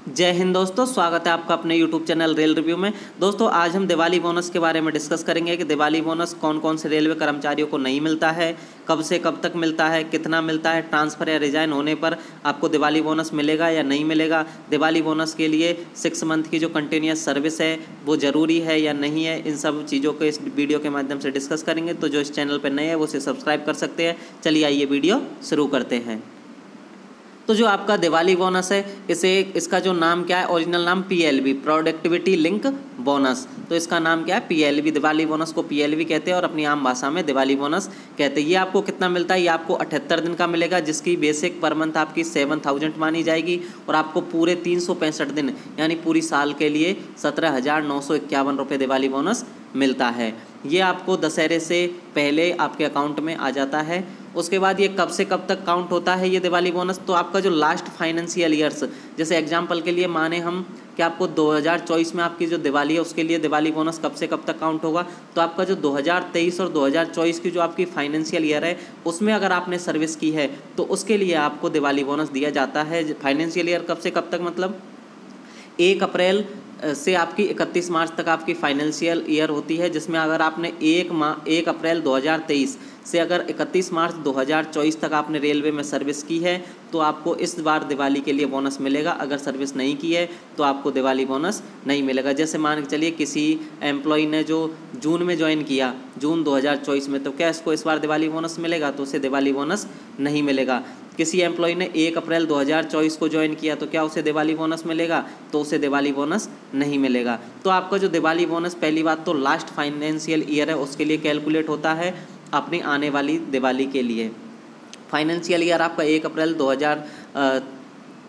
जय हिंद दोस्तों, स्वागत है आपका अपने YouTube चैनल रेल रिव्यू में। दोस्तों आज हम दिवाली बोनस के बारे में डिस्कस करेंगे कि दिवाली बोनस कौन कौन से रेलवे कर्मचारियों को नहीं मिलता है, कब से कब तक मिलता है, कितना मिलता है, ट्रांसफ़र या रिजाइन होने पर आपको दिवाली बोनस मिलेगा या नहीं मिलेगा, दिवाली बोनस के लिए 6 मंथ की जो कंटिन्यूस सर्विस है वो ज़रूरी है या नहीं है। इन सब चीज़ों को इस वीडियो के माध्यम से डिस्कस करेंगे। तो जो इस चैनल पर नए हैं वो उसे सब्सक्राइब कर सकते हैं। चलिए आइए वीडियो शुरू करते हैं। तो जो आपका दिवाली बोनस है इसका जो नाम क्या है, ओरिजिनल नाम PLB प्रोडक्टिविटी लिंक बोनस। तो इसका नाम क्या है, PLB। दिवाली बोनस को PLB कहते हैं और अपनी आम भाषा में दिवाली बोनस कहते हैं। ये आपको कितना मिलता है, ये आपको 78 दिन का मिलेगा, जिसकी बेसिक पर मंथ आपकी 7000 मानी जाएगी और आपको पूरे 365 दिन यानी पूरी साल के लिए 17,951 रुपये दिवाली बोनस मिलता है। ये आपको दशहरे से पहले आपके अकाउंट में आ जाता है। उसके बाद ये कब से कब तक काउंट होता है ये दिवाली बोनस, तो आपका जो लास्ट फाइनेंशियल ईयर्स, जैसे एग्जांपल के लिए माने हम कि आपको 2024 में आपकी जो दिवाली है उसके लिए दिवाली बोनस कब से कब तक काउंट होगा, तो आपका जो 2023 और 2024 की जो आपकी फाइनेंशियल ईयर है उसमें अगर आपने सर्विस की है तो उसके लिए आपको दिवाली बोनस दिया जाता है। फाइनेंशियल ईयर कब से कब तक, मतलब 1 अप्रैल से आपकी 31 मार्च तक आपकी फाइनेंशियल ईयर होती है, जिसमें अगर आपने 1 अप्रैल 2023 से अगर 31 मार्च 2024 तक आपने रेलवे में सर्विस की है तो आपको इस बार दिवाली के लिए बोनस मिलेगा। अगर सर्विस नहीं की है तो आपको दिवाली बोनस नहीं मिलेगा। जैसे मान के चलिए किसी एम्प्लॉय ने जो जून में ज्वाइन किया, जून 2024 में, तो क्या इसको इस बार दिवाली बोनस मिलेगा, तो उसे दिवाली बोनस नहीं मिलेगा। किसी एम्प्लॉय ने 1 अप्रैल 2024 को ज्वाइन किया तो क्या उसे दिवाली बोनस मिलेगा, तो उसे दिवाली बोनस नहीं मिलेगा। तो आपका जो दिवाली बोनस, पहली बात तो लास्ट फाइनेंशियल ईयर है उसके लिए कैलकुलेट होता है अपनी आने वाली दिवाली के लिए। फाइनेंशियल ईयर आपका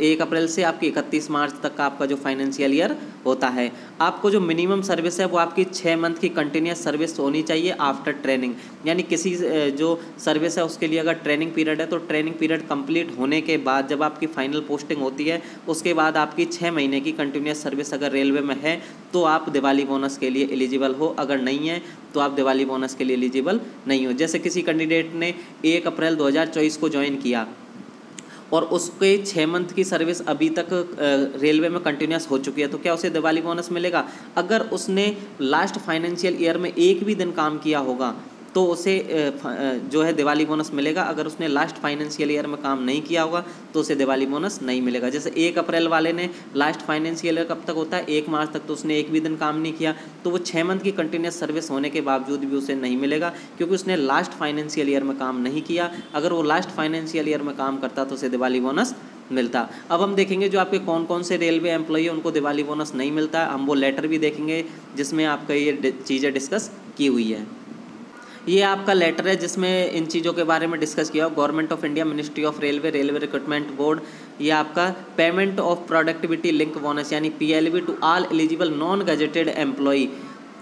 1 अप्रैल से आपकी 31 मार्च तक का आपका जो फाइनेंशियल ईयर होता है। आपको जो मिनिमम सर्विस है वो आपकी 6 मंथ की कंटिन्यूस सर्विस होनी चाहिए आफ्टर ट्रेनिंग। यानी किसी जो सर्विस है उसके लिए अगर ट्रेनिंग पीरियड है तो ट्रेनिंग पीरियड कंप्लीट होने के बाद जब आपकी फाइनल पोस्टिंग होती है उसके बाद आपकी 6 महीने की कंटिन्यूस सर्विस अगर रेलवे में है तो आप दिवाली बोनस के लिए एलिजिबल हो। अगर नहीं है तो आप दिवाली बोनस के लिए एलिजिबल नहीं हो। जैसे किसी कैंडिडेट ने 1 अप्रैल 2024 को ज्वाइन किया और उसके 6 मंथ की सर्विस अभी तक रेलवे में कंटिन्यूस हो चुकी है तो क्या उसे दिवाली बोनस मिलेगा। अगर उसने लास्ट फाइनेंशियल ईयर में एक भी दिन काम किया होगा तो उसे जो है दिवाली बोनस मिलेगा। अगर उसने लास्ट फाइनेंशियल ईयर में काम नहीं किया होगा तो उसे दिवाली बोनस नहीं मिलेगा। जैसे 1 अप्रैल वाले ने लास्ट फाइनेंशियल ईयर कब तक होता है, 1 मार्च तक, तो उसने एक भी दिन काम नहीं किया तो वो 6 मंथ की कंटिन्यूस सर्विस होने के बावजूद भी उसे नहीं मिलेगा क्योंकि उसने लास्ट फाइनेंशियल ईयर में काम नहीं किया। अगर वो लास्ट फाइनेंशियल ईयर में काम करता तो उसे दिवाली बोनस मिलता। अब हम देखेंगे जो आपके कौन कौन से रेलवे एम्प्लॉई है उनको दिवाली बोनस नहीं मिलता है। हम वो लेटर भी देखेंगे जिसमें आपका ये चीज़ें डिस्कस की हुई है। ये आपका लेटर है जिसमें इन चीज़ों के बारे में डिस्कस किया। Government of India, ministry of railway, railway recruitment board, ये आपका payment of productivity link bonus यानी PLB to all eligible non gazetted employee,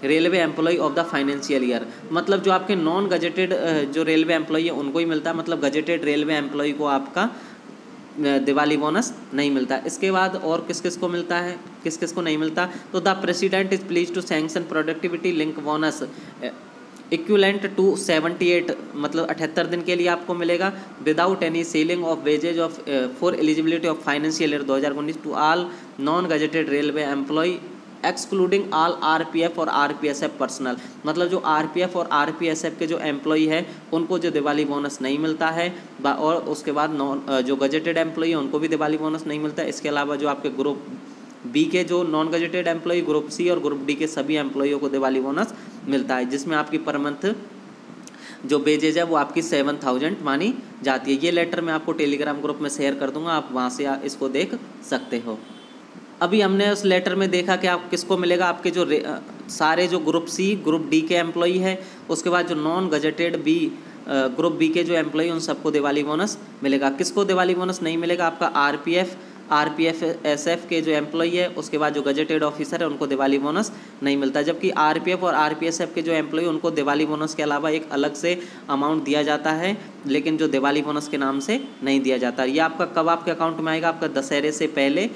railway employee of the financial year. मतलब जो आपके नॉन गजेटेड जो रेलवे एम्प्लॉई है उनको ही मिलता है, मतलब गजेटेड रेलवे एम्प्लॉई को आपका दिवाली बोनस नहीं मिलता। इसके बाद और किस किस को मिलता है, किस किस को नहीं मिलता, तो the president is please to sanction productivity link bonus equivalent to 78, मतलब 78 दिन के लिए आपको मिलेगा, without any ceiling of wages of for eligibility of financial year 2019 to all non gazetted railway employee excluding all RPF और RPSF personnel. मतलब जो RPF और RPSF के जो एम्प्लॉई है उनको जो दिवाली बोनस नहीं मिलता है, और उसके बाद जो गजेटेड एम्प्लॉई है उनको भी दिवाली बोनस नहीं मिलता है। इसके अलावा जो आपके ग्रुप B के जो non gazetted employee, group C और ग्रुप D के सभी एम्प्लॉइयों को दिवाली बोनस मिलता है, जिसमें आपकी पर मंथ जो वेजेज है वो आपकी 7000 मानी जाती है। ये लेटर मैं आपको टेलीग्राम ग्रुप में शेयर कर दूंगा, आप वहाँ से इसको देख सकते हो। अभी हमने उस लेटर में देखा कि आप किसको मिलेगा, आपके जो सारे जो ग्रुप C, ग्रुप D के एम्प्लॉई है, उसके बाद जो नॉन गजेटेड ग्रुप B के जो एम्प्लॉई उन सबको दिवाली बोनस मिलेगा। किसको दिवाली बोनस नहीं मिलेगा, आपका RPF-SF के जो एम्प्लॉई है, उसके बाद जो गजेटेड ऑफिसर है उनको दिवाली बोनस नहीं मिलता। जबकि RPF और RPSF के जो एम्प्लॉई उनको दिवाली बोनस के अलावा एक अलग से अमाउंट दिया जाता है, लेकिन जो दिवाली बोनस के नाम से नहीं दिया जाता। ये आपका कब आपके अकाउंट में आएगा, आपका दशहरे से पहले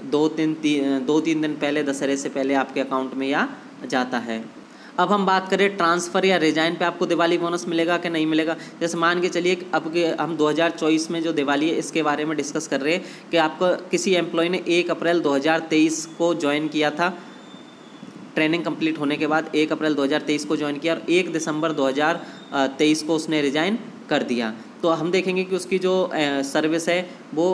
2-3 दिन पहले, दशहरे से पहले आपके अकाउंट में आ जाता है। अब हम बात करें ट्रांसफ़र या रिजाइन पे आपको दिवाली बोनस मिलेगा कि नहीं मिलेगा। जैसे मान के चलिए अब के हम 2024 में जो दिवाली है इसके बारे में डिस्कस कर रहे हैं कि आपको किसी एम्प्लॉय ने 1 अप्रैल 2023 को ज्वाइन किया था, ट्रेनिंग कंप्लीट होने के बाद 1 अप्रैल 2023 को ज्वाइन किया और 1 दिसंबर 2023 को उसने रिजाइन कर दिया। तो हम देखेंगे कि उसकी जो सर्विस है वो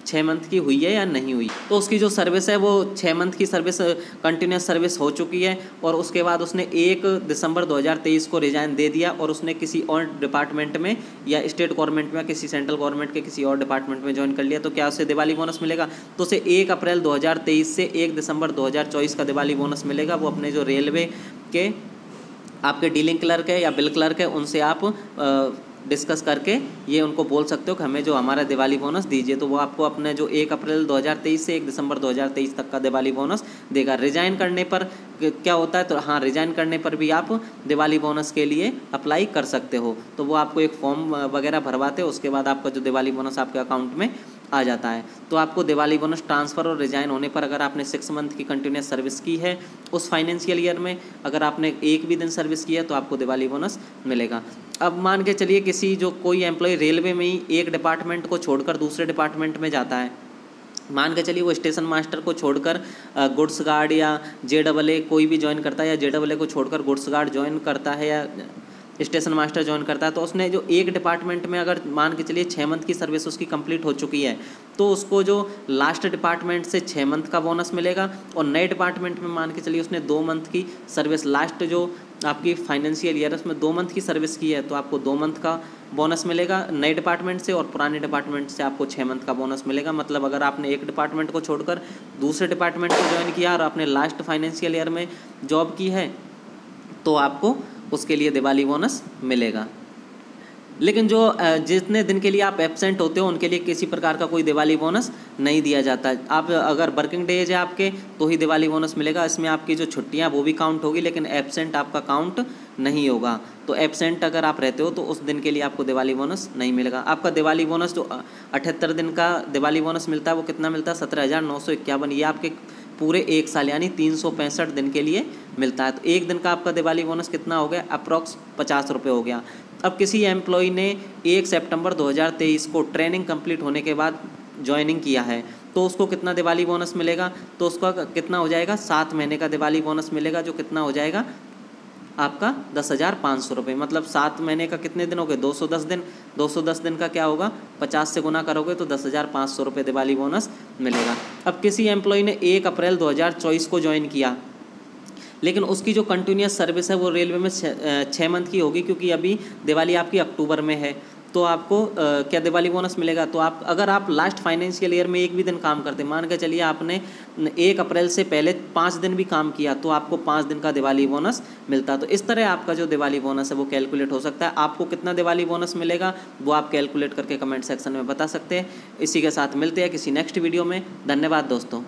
6 मंथ की हुई है या नहीं हुई। तो उसकी जो सर्विस है वो 6 मंथ की सर्विस कंटिन्यूस सर्विस हो चुकी है और उसके बाद उसने 1 दिसंबर 2023 को रिजाइन दे दिया और उसने किसी और डिपार्टमेंट में या स्टेट गवर्नमेंट में, किसी सेंट्रल गवर्नमेंट के किसी और डिपार्टमेंट में ज्वाइन कर लिया। तो क्या उसे दिवाली बोनस मिलेगा? तो उसे 1 अप्रैल 2023 से 1 दिसंबर 2024 का दिवाली बोनस मिलेगा। वो अपने जो रेलवे के आपके डीलिंग क्लर्क है या बिल क्लर्क है उनसे आप डिस्कस करके ये उनको बोल सकते हो कि हमें जो हमारा दिवाली बोनस दीजिए। तो वो आपको अपने जो 1 अप्रैल 2023 से 1 दिसंबर 2023 तक का दिवाली बोनस देगा। रिजाइन करने पर क्या होता है? तो हाँ, रिजाइन करने पर भी आप दिवाली बोनस के लिए अप्लाई कर सकते हो। तो वो आपको एक फॉर्म वगैरह भरवाते हो, उसके बाद आपका जो दिवाली बोनस आपके अकाउंट में आ जाता है। तो आपको दिवाली बोनस ट्रांसफ़र और रिजाइन होने पर अगर आपने 6 मंथ की कंटिन्यूस सर्विस की है उस फाइनेंशियल ईयर में, अगर आपने एक भी दिन सर्विस की है तो आपको दिवाली बोनस मिलेगा। अब मान के चलिए किसी जो कोई एम्प्लॉय रेलवे में ही एक डिपार्टमेंट को छोड़कर दूसरे डिपार्टमेंट में जाता है, मान के चलिए वो स्टेशन मास्टर को छोड़कर गुड्स गार्ड या JAA कोई भी ज्वाइन करता है, या JAA को छोड़कर गुड्स गार्ड ज्वाइन करता है या स्टेशन मास्टर ज्वाइन करता है, तो उसने जो एक डिपार्टमेंट में अगर मान के चलिए 6 मंथ की सर्विस उसकी कंप्लीट हो चुकी है तो उसको जो लास्ट डिपार्टमेंट से 6 मंथ का बोनस मिलेगा और नए डिपार्टमेंट में मान के चलिए उसने 2 मंथ की सर्विस, लास्ट जो आपकी फाइनेंशियल ईयर है उसमें 2 मंथ की सर्विस की है तो आपको 2 मंथ का बोनस मिलेगा नए डिपार्टमेंट से और पुराने डिपार्टमेंट से आपको 6 मंथ का बोनस मिलेगा। मतलब अगर आपने एक डिपार्टमेंट को छोड़कर दूसरे डिपार्टमेंट को ज्वाइन किया और आपने लास्ट फाइनेंशियल ईयर में जॉब की है तो आपको उसके लिए दिवाली बोनस मिलेगा। लेकिन जो जितने दिन के लिए आप एब्सेंट होते हो उनके लिए किसी प्रकार का कोई दिवाली बोनस नहीं दिया जाता। आप अगर वर्किंग डेज है आपके तो ही दिवाली बोनस मिलेगा। इसमें आपकी जो छुट्टियां वो भी काउंट होगी लेकिन एब्सेंट आपका काउंट नहीं होगा। तो एब्सेंट अगर आप रहते हो तो उस दिन के लिए आपको दिवाली बोनस नहीं मिलेगा। आपका दिवाली बोनस जो 78 दिन का दिवाली बोनस मिलता है वो कितना मिलता है? 17,951। ये आपके पूरे 1 साल यानी 365 दिन के लिए मिलता है। तो एक दिन का आपका दिवाली बोनस कितना हो गया? अप्रॉक्स 50 रुपये हो गया। अब किसी एम्प्लॉय ने 1 सितंबर 2023 को ट्रेनिंग कंप्लीट होने के बाद ज्वाइनिंग किया है तो उसको कितना दिवाली बोनस मिलेगा? तो उसका कितना हो जाएगा? 7 महीने का दिवाली बोनस मिलेगा जो कितना हो जाएगा आपका 10,500 रुपये। मतलब 7 महीने का कितने दिन हो गए? 210 दिन। 210 दिन का क्या होगा? 50 से गुना करोगे तो 10,500 रुपये दिवाली बोनस मिलेगा। अब किसी एम्प्लॉय ने 1 अप्रैल 2024 को ज्वाइन किया लेकिन उसकी जो कंटिन्यूस सर्विस है वो रेलवे में 6 मंथ की होगी क्योंकि अभी दिवाली आपकी अक्टूबर में है। तो आपको क्या दिवाली बोनस मिलेगा? तो आप अगर आप लास्ट फाइनेंशियल ईयर में एक भी दिन काम करते, मान के चलिए आपने 1 अप्रैल से पहले 5 दिन भी काम किया तो आपको 5 दिन का दिवाली बोनस मिलता। तो इस तरह आपका जो दिवाली बोनस है वो कैलकुलेट हो सकता है। आपको कितना दिवाली बोनस मिलेगा वो आप कैलकुलेट करके कमेंट सेक्शन में बता सकते हैं। इसी के साथ मिलते हैं किसी नेक्स्ट वीडियो में। धन्यवाद दोस्तों।